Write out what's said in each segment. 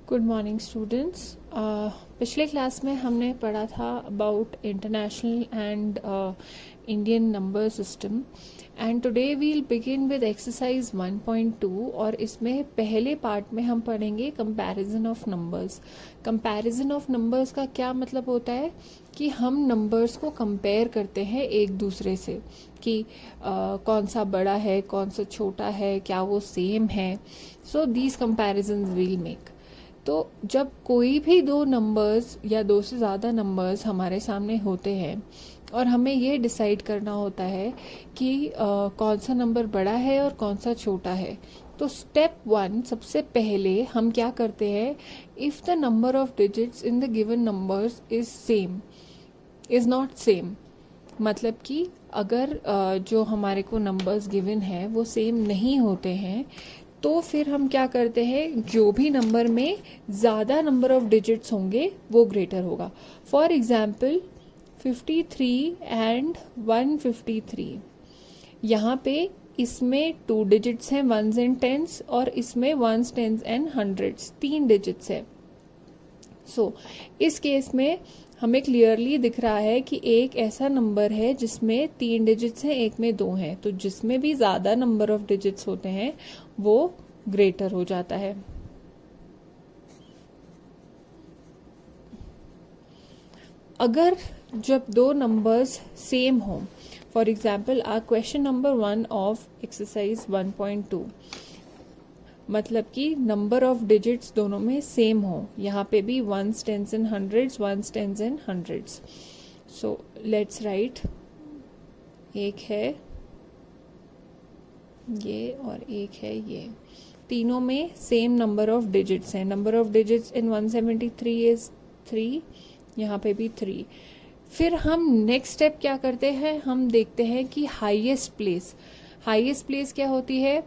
Good morning students. पिछले class में हमने पढ़ा था about international and Indian number system and today we'll begin with exercise 1.2 और इसमें पहले पार्ट में हम पढ़ेंगे comparison of numbers. Comparison of numbers का क्या मतलब होता है कि हम नंबर्स को कंपेयर करते हैं एक दूसरे से कि कौन सा बड़ा है, कौन सा छोटा है, क्या वो सेम है। So these comparisons will make. तो जब कोई भी दो नंबर्स या दो से ज़्यादा नंबर्स हमारे सामने होते हैं और हमें ये डिसाइड करना होता है कि कौन सा नंबर बड़ा है और कौन सा छोटा है, तो स्टेप 1 सबसे पहले हम क्या करते हैं, if the number of digits in the given numbers is not same, मतलब कि अगर जो हमारे को नंबर्स गिवन है वो सेम नहीं होते हैं तो फिर हम क्या करते हैं, जो भी नंबर में ज़्यादा नंबर ऑफ डिजिट्स होंगे वो ग्रेटर होगा। फॉर एग्जाम्पल 53 एंड 153, यहाँ पे इसमें 2 डिजिट्स हैं, 1s एंड 10s, और इसमें 1s, 10s and 100s 3 digits है। सो इस केस में हमें क्लियरली दिख रहा है कि एक ऐसा नंबर है जिसमें 3 डिजिट्स हैं, एक में 2 हैं, तो जिसमें भी ज़्यादा नंबर ऑफ डिजिट्स होते हैं वो ग्रेटर हो जाता है। अगर जब दो नंबर्स सेम हो, for example our question number 1 of exercise 1.2, मतलब कि नंबर ऑफ डिजिट्स दोनों में सेम हो, यहाँ पे भी 1s, 10s and 100s, 1s, 10s and 100s। So let's write, एक है ये और एक है ये, तीनों में सेम नंबर ऑफ डिजिट्स हैं। Number of digits in 173 is 3, यहाँ पे भी 3। फिर हम नेक्स्ट स्टेप क्या करते हैं, हम देखते हैं कि हाईएस्ट प्लेस क्या होती है,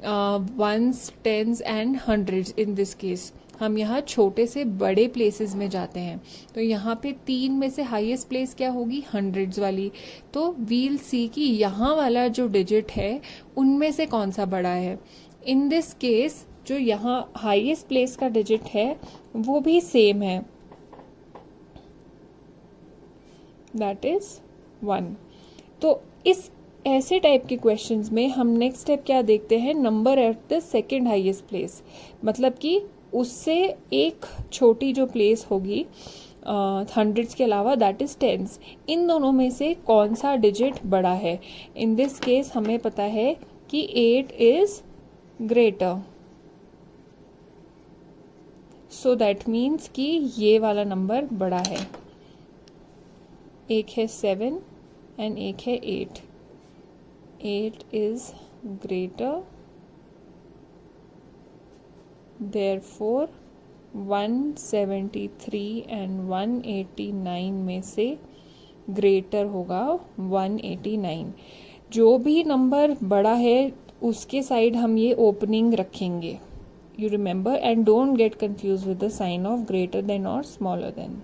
1s, 10s and 100s। In this case हम यहाँ छोटे से बड़े प्लेसेस में जाते हैं, तो यहाँ पे 3 में से हाईएस्ट प्लेस क्या होगी, 100s वाली। तो वील सी कि यहाँ वाला जो डिजिट है उनमें से कौन सा बड़ा है। इन दिस केस जो यहाँ हाईएस्ट प्लेस का डिजिट है वो भी सेम है, दैट इज 1। तो इस ऐसे टाइप के क्वेश्चंस में हम नेक्स्ट स्टेप क्या देखते हैं, number at the second highest place, मतलब कि उससे एक छोटी जो प्लेस होगी 100s के अलावा, दैट इज 10s। इन दोनों में से कौन सा डिजिट बड़ा है। इन दिस केस हमें पता है कि 8 is greater, so that means कि ये वाला नंबर बड़ा है। एक है 7 एंड एक है 8 is greater, therefore 173 and 189 में से ग्रेटर होगा 189। जो भी नंबर बड़ा है उसके साइड हम ये ओपनिंग रखेंगे, you remember, and don't get confuse with the sign of greater than और स्मॉलर देन।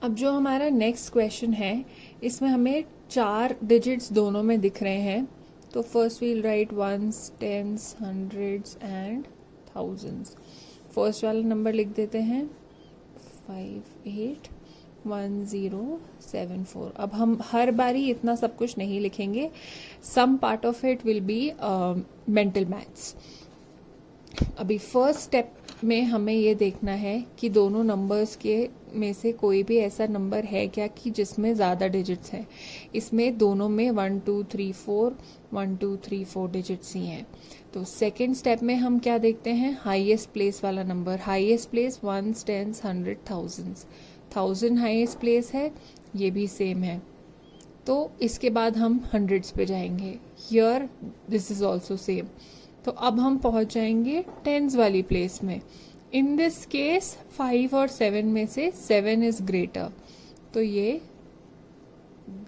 अब जो हमारा नेक्स्ट क्वेश्चन है इसमें हमें 4 डिजिट्स दोनों में दिख रहे हैं, तो first we'll write 1s, 10s, 100s and 1000s। First वाला नंबर लिख देते हैं 581074। अब हम हर बारी इतना सब कुछ नहीं लिखेंगे, some part of it will be mental maths. अभी फर्स्ट स्टेप में हमें ये देखना है कि दोनों नंबर्स के में से कोई भी ऐसा नंबर है क्या कि जिसमें ज़्यादा डिजिट्स हैं। इसमें दोनों में 1 2 3 4 1 2 3 4 डिजिट्स ही हैं। तो सेकेंड स्टेप में हम क्या देखते हैं, हाईएस्ट प्लेस वाला number. Highest place 1s, 10s, 100, 1000s। 1000 highest place है, ये भी सेम है। तो इसके बाद हम 100s पे जाएंगे, here this is also same. तो अब हम पहुंच जाएंगे 10s वाली प्लेस में। इन दिस केस 5 और 7 में से 7 इज ग्रेटर, तो ये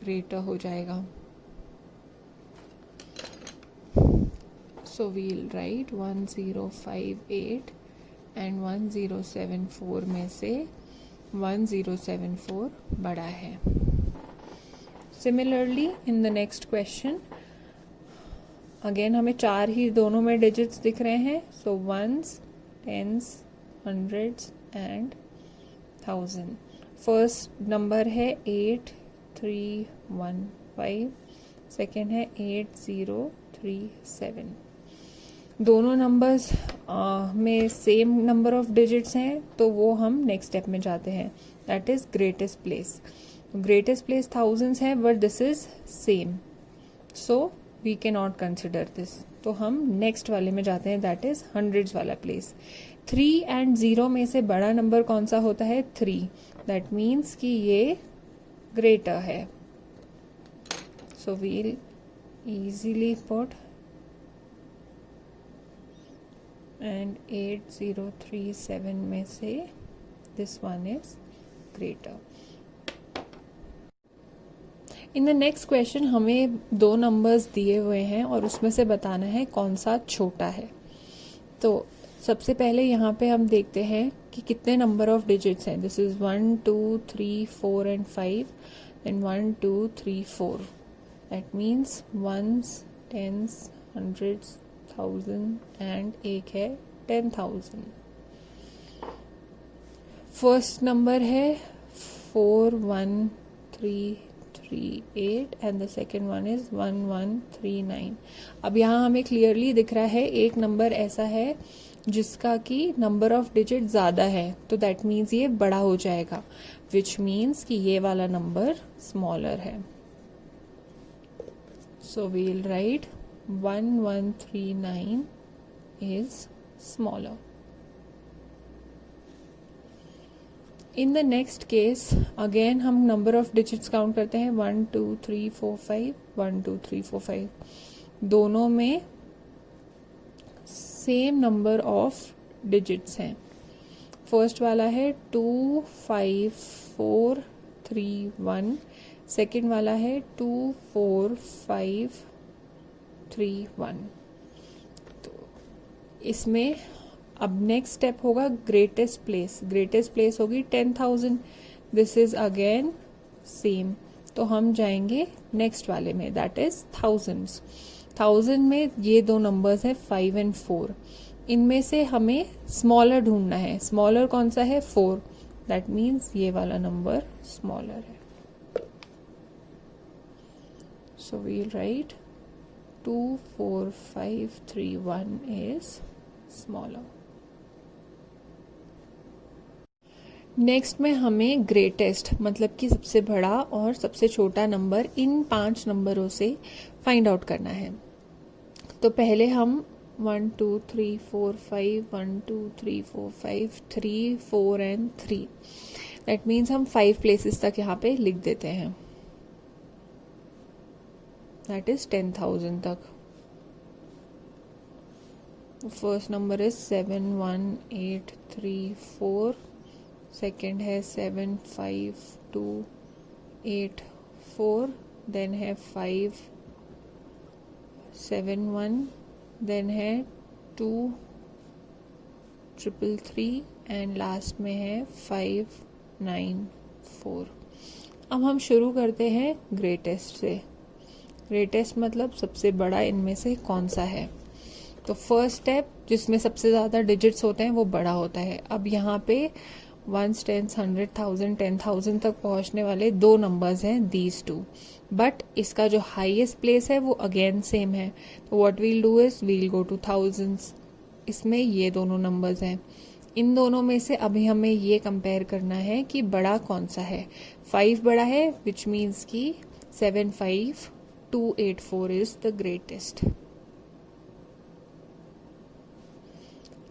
ग्रेटर हो जाएगा। सो वील राइट 1058 एंड 1074 में से 1074 बड़ा है। Similarly in the next question again हमें 4 ही दोनों में डिजिट्स दिख रहे हैं, so 1s, tens, hundreds and 1000. First number है 8315, सेकेंड है 8037. दोनों नंबर्स में सेम नंबर ऑफ डिजिट्स हैं, तो वो हम नेक्स्ट स्टेप में जाते हैं, that is greatest place. Greatest place thousands है but this is same, so we can not consider this. तो हम नेक्स्ट वाले में जाते हैं, दैट इज हंड्रेड्स वाला प्लेस. 3 एंड 0 में से बड़ा नंबर कौन सा होता है? 3. दैट मीन्स कि ये ग्रेटर है. So we'll easily put and 8037 में से this one is greater. In the next question हमें दो नंबर्स दिए हुए हैं और उसमें से बताना है कौन सा छोटा है. तो सबसे पहले यहाँ पे हम देखते हैं कि कितने नंबर ऑफ डिजिट्स हैं. This is 1 2 3 4 and 5 and 1 2 3 4. That means ones, tens, hundreds, 1000 and एक है 10,000. फर्स्ट नंबर है 41338 and the second one is 1139. अब यहाँ हमें क्लियरली दिख रहा है एक नंबर ऐसा है जिसका कि नंबर ऑफ डिजिट ज़्यादा है, तो दैट मीन्स ये बड़ा हो जाएगा, विच मीन्स कि ये वाला नंबर स्मॉलर है. So we will write 1139 is smaller. In the next case again हम number of digits count करते हैं. 1 2 3 4 5 1 2 3 4 5. दोनों में same number of digits हैं. फर्स्ट वाला है 25431, सेकेंड वाला है 24531. तो इसमें अब नेक्स्ट स्टेप होगा ग्रेटेस्ट प्लेस. ग्रेटेस्ट प्लेस होगी 10,000. दिस इज अगेन सेम, तो हम जाएंगे नेक्स्ट वाले में, दैट इज थाउजेंड्स. 1000 में ये दो नंबर्स है 5 एंड 4. इनमें से हमें स्मॉलर ढूंढना है. स्मॉलर कौन सा है? 4. दैट मीन्स ये वाला नंबर स्मॉलर है. So we'll write 24531 is smaller. Next में हमें ग्रेटेस्ट मतलब कि सबसे बड़ा और सबसे छोटा नंबर इन 5 नंबरों से फाइंड आउट करना है. तो पहले हम 1 2 3 4 5 1 2 3 4 5 3 4 एंड 3. दैट मीन्स हम 5 प्लेसेस तक यहाँ पे लिख देते हैं. That is 10,000 तक. फर्स्ट नंबर इज 71834, सेकेंड है 75284, देन है 571, देन है 2333 एंड लास्ट में है 594. अब हम शुरू करते हैं ग्रेटेस्ट से. ग्रेटेस्ट मतलब सबसे बड़ा इनमें से कौन सा है. तो फर्स्ट स्टेप जिसमें सबसे ज़्यादा डिजिट्स होते हैं वो बड़ा होता है. अब यहाँ पे 1 10 100 1000 10,000 तक पहुँचने वाले दो नंबर्स हैं, दीज टू. बट इसका जो हाईएस्ट प्लेस है वो अगेन सेम है. तो what we'll do is we'll go to thousands. इसमें ये दोनों नंबर्स हैं. इन दोनों में से अभी हमें ये कंपेयर करना है कि बड़ा कौन सा है. 5 बड़ा है, विच मीन्स कि 75284 is the greatest.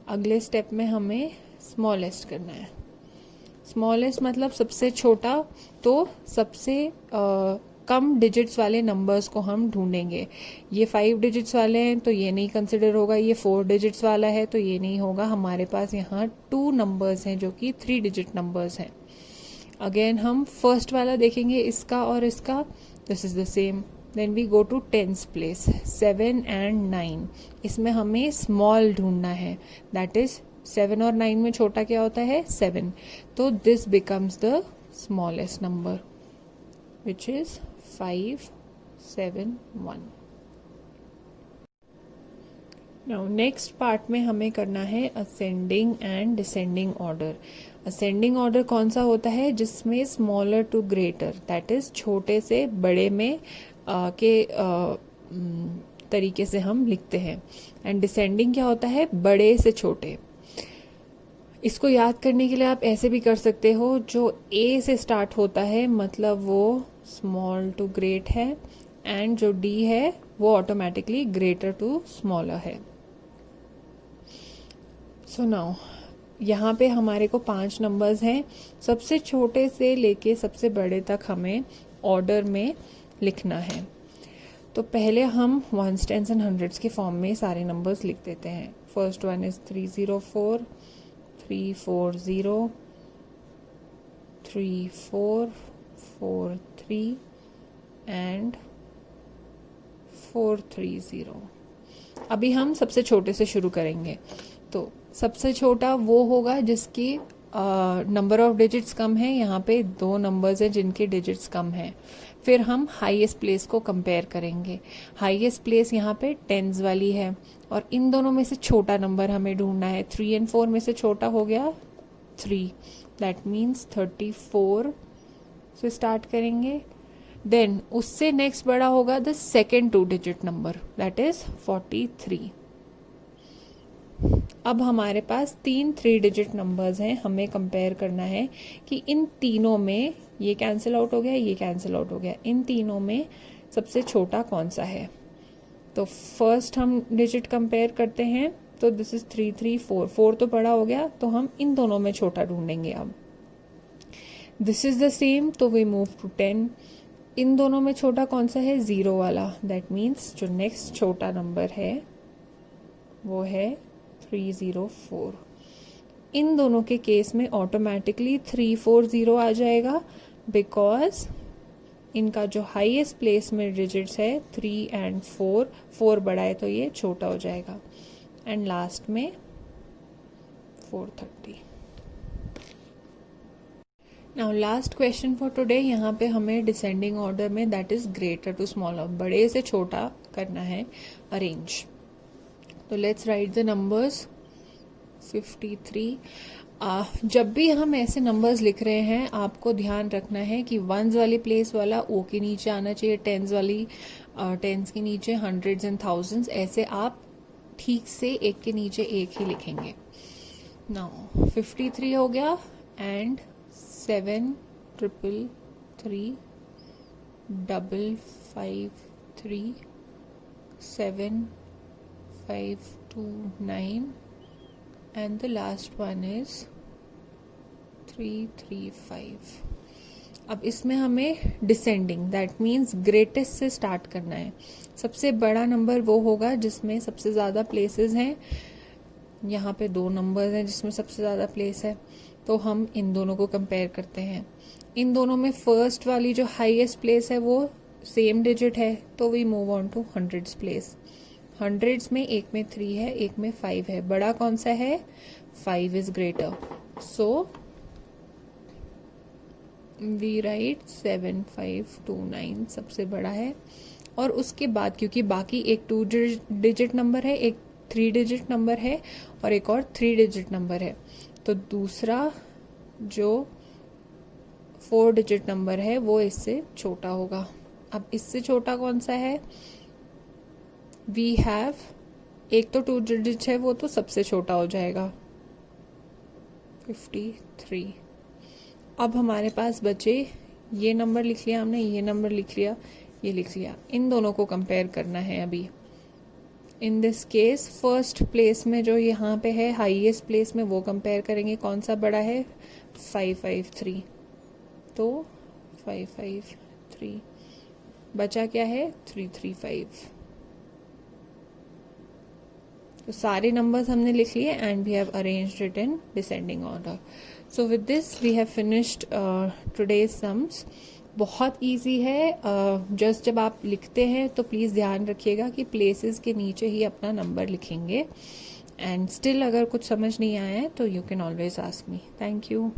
अगले स्टेप में हमें स्मॉलेस्ट करना है. स्मॉलेस्ट मतलब सबसे छोटा, तो सबसे कम डिजिट्स वाले नंबर्स को हम ढूंढेंगे. ये 5 डिजिट्स वाले हैं तो ये नहीं कंसिडर होगा. ये 4 डिजिट्स वाला है तो ये नहीं होगा. हमारे पास यहाँ 2 नंबर्स हैं जो कि 3 डिजिट नंबर्स हैं. अगेन हम फर्स्ट वाला देखेंगे, इसका और इसका. This is the same. Then we go to tens place, 7 and 9. इसमें हमें स्मॉल ढूंढना है. दैट इज 7 और 9 में छोटा क्या होता है? 7. तो this becomes the smallest number which is 571. Now next part में हमें करना है ascending and descending order. Ascending order कौन सा होता है? जिसमें smaller to greater, that is छोटे से बड़े में तरीके से हम लिखते हैं। एंड डिसेंडिंग क्या होता है? बड़े से छोटे। इसको याद करने के लिए आप ऐसे भी कर सकते हो, जो ए से स्टार्ट होता है मतलब वो स्मॉल टू ग्रेट है, एंड जो डी है वो ऑटोमेटिकली ग्रेटर टू स्मॉलर है। सो नाउ यहाँ पे हमारे को 5 नंबर्स हैं, सबसे छोटे से लेके सबसे बड़े तक हमें ऑर्डर में लिखना है। तो पहले हम वंस, टेंस एंड हंड्रेड्स के फॉर्म में सारे नंबर्स लिख देते हैं। First one is 304, 340, 3443 and 430। अभी हम सबसे छोटे से शुरू करेंगे। तो सबसे छोटा वो होगा जिसकी नंबर ऑफ डिजिट्स कम है। यहाँ पे 2 नंबर्स हैं जिनके डिजिट्स कम हैं। फिर हम हाईएस्ट प्लेस को कंपेयर करेंगे। हाईएस्ट प्लेस यहाँ पे टेंस वाली है, और इन दोनों में से छोटा नंबर हमें ढूंढना है। 3 एंड 4 में से छोटा हो गया 3, दैट मीन्स 34 से स्टार्ट करेंगे। देन उससे नेक्स्ट बड़ा होगा the second 2 digit number, that is 43। अब हमारे पास 3 3 डिजिट नंबर्स हैं, हमें कंपेयर करना है कि इन तीनों में, ये कैंसिल आउट हो गया, ये कैंसिल आउट हो गया, इन तीनों में सबसे छोटा कौन सा है। तो फर्स्ट हम डिजिट कंपेयर करते हैं। तो दिस इज 334, 4 तो बड़ा हो गया, तो हम इन दोनों में छोटा ढूंढेंगे। अब दिस इज द सेम, तो वी मूव टू 10। इन दोनों में छोटा कौन सा है? 0 वाला, दैट मीन्स जो नेक्स्ट छोटा नंबर है वो है 304। इन दोनों के केस में ऑटोमेटिकली 340 आ जाएगा, बिकॉज इनका जो हाईएस्ट प्लेस में डिजिट्स है 3 एंड 4, 4 बड़ा है तो ये छोटा हो जाएगा। एंड लास्ट में 430। Now last question for today. यहाँ पे हमें डिसेंडिंग ऑर्डर में, that is greater to smaller, बड़े से छोटा करना है अरेंज। तो लेट्स राइट द नंबर्स। 53। जब भी हम ऐसे नंबर्स लिख रहे हैं, आपको ध्यान रखना है कि वंस वाली प्लेस वाला ओ के नीचे आना चाहिए, टेंस वाली टेंस के नीचे, हंड्रेड्स एंड थाउजेंड्स, ऐसे आप ठीक से एक के नीचे एक ही लिखेंगे। नाउ 53 हो गया, and 7333 553 7529 and the last one is 335। अब इसमें हमें डिसेंडिंग, दैट मीन्स ग्रेटेस्ट से स्टार्ट करना है। सबसे बड़ा नंबर वो होगा जिसमें सबसे ज़्यादा प्लेसेस हैं। यहाँ पे 2 नंबर्स हैं जिसमें सबसे ज़्यादा प्लेस है, तो हम इन दोनों को कंपेयर करते हैं। इन दोनों में फर्स्ट वाली जो हाईएस्ट प्लेस है वो सेम डिजिट है, तो we move on to hundreds place. Hundreds में एक में 3 है, एक में 5 है, बड़ा कौन सा है? 5 is greater, so we write 7529 सबसे बड़ा है। और उसके बाद क्योंकि बाकी एक 2 डिजिट नंबर है, एक 3 डिजिट नंबर है और एक और 3 डिजिट नंबर है, तो दूसरा जो 4 डिजिट नंबर है वो इससे छोटा होगा। अब इससे छोटा कौन सा है? वी हैव, एक तो 2 डिजिट है वो तो सबसे छोटा हो जाएगा 53। अब हमारे पास बचे, ये नंबर लिख लिया हमने, ये नंबर लिख लिया, ये लिख लिया, इन दोनों को कंपेयर करना है अभी। In this case first place में जो यहाँ पे है हाईएस्ट प्लेस में वो कंपेयर करेंगे, कौन सा बड़ा है? 553, तो 553 बचा क्या है? 335। तो सारे नंबर्स हमने लिख लिए and we have arranged it in descending order. So with this we have finished today's sums. बहुत इजी है। जस्ट जब आप लिखते हैं तो प्लीज़ ध्यान रखिएगा कि प्लेसेस के नीचे ही अपना नंबर लिखेंगे। एंड स्टिल अगर कुछ समझ नहीं आया है तो you can always ask me. Thank you.